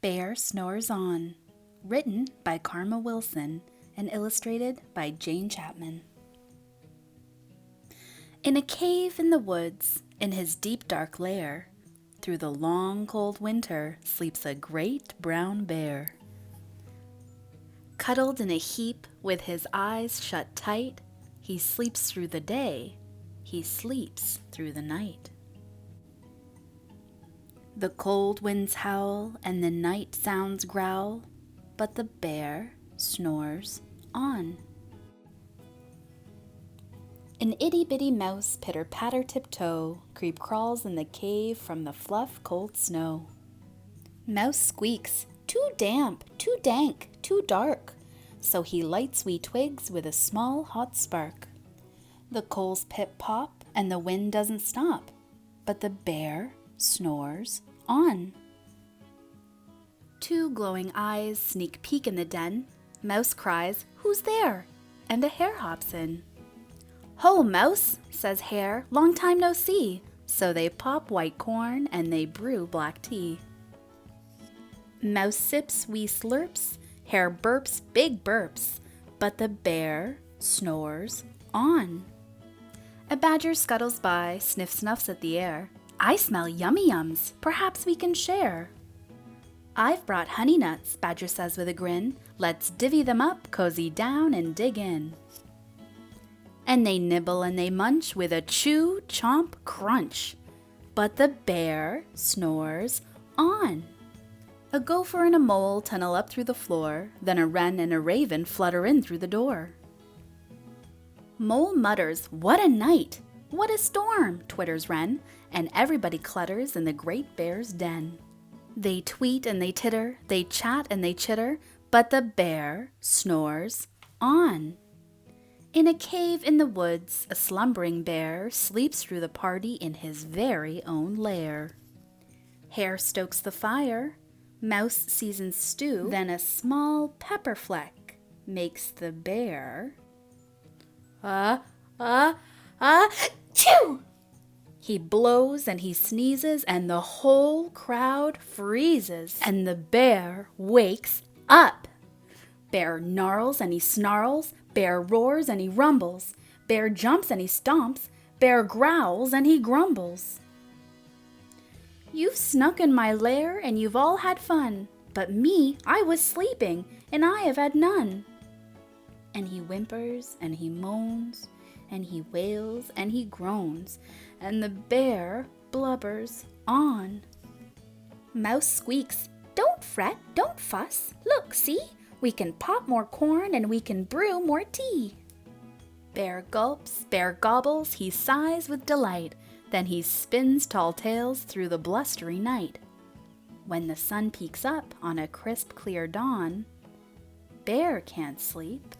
Bear Snores On, written by Karma Wilson and illustrated by Jane Chapman. In a cave in the woods, in his deep dark lair, through the long cold winter sleeps a great brown bear. Cuddled in a heap with his eyes shut tight, he sleeps through the day, he sleeps through the night. The cold winds howl and the night sounds growl, but the bear snores on. An itty-bitty mouse pitter-patter-tiptoe creep crawls in the cave from the fluff cold snow. Mouse squeaks, too damp, too dank, too dark, so he lights wee twigs with a small hot spark. The coals pip-pop and the wind doesn't stop, but the bear snores on. Two glowing eyes sneak peek in the den. Mouse cries, "Who's there?" and a hare hops in. "Ho, Mouse," says Hare, "long time no see." So they pop white corn and they brew black tea. Mouse sips wee slurps, Hare burps big burps, but the bear snores on. A badger scuttles by, sniffs at the air. "I smell yummy yums, perhaps we can share." "I've brought honey nuts," Badger says with a grin. "Let's divvy them up, cozy down, and dig in." And they nibble and they munch with a chew, chomp, crunch. But the bear snores on. A gopher and a mole tunnel up through the floor, then a wren and a raven flutter in through the door. Mole mutters, "What a night! What a storm!" twitters wren, and everybody clutters in the great bear's den. They tweet and they titter, they chat and they chitter, but the bear snores on. In a cave in the woods, a slumbering bear sleeps through the party in his very own lair. Hare stokes the fire, Mouse seasons stew, then a small pepper fleck makes the bear chew! He blows and he sneezes and the whole crowd freezes, and the bear wakes up. Bear gnarls and he snarls, bear roars and he rumbles, bear jumps and he stomps, bear growls and he grumbles. "You've snuck in my lair and you've all had fun, but me, I was sleeping and I have had none." And he whimpers and he moans and he wails and he groans, and the bear blubbers on. Mouse squeaks, "Don't fret, don't fuss, look, see? We can pop more corn and we can brew more tea." Bear gulps, bear gobbles, he sighs with delight, then he spins tall tales through the blustery night. When the sun peeks up on a crisp, clear dawn, Bear can't sleep,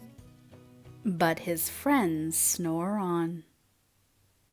but his friends snore on.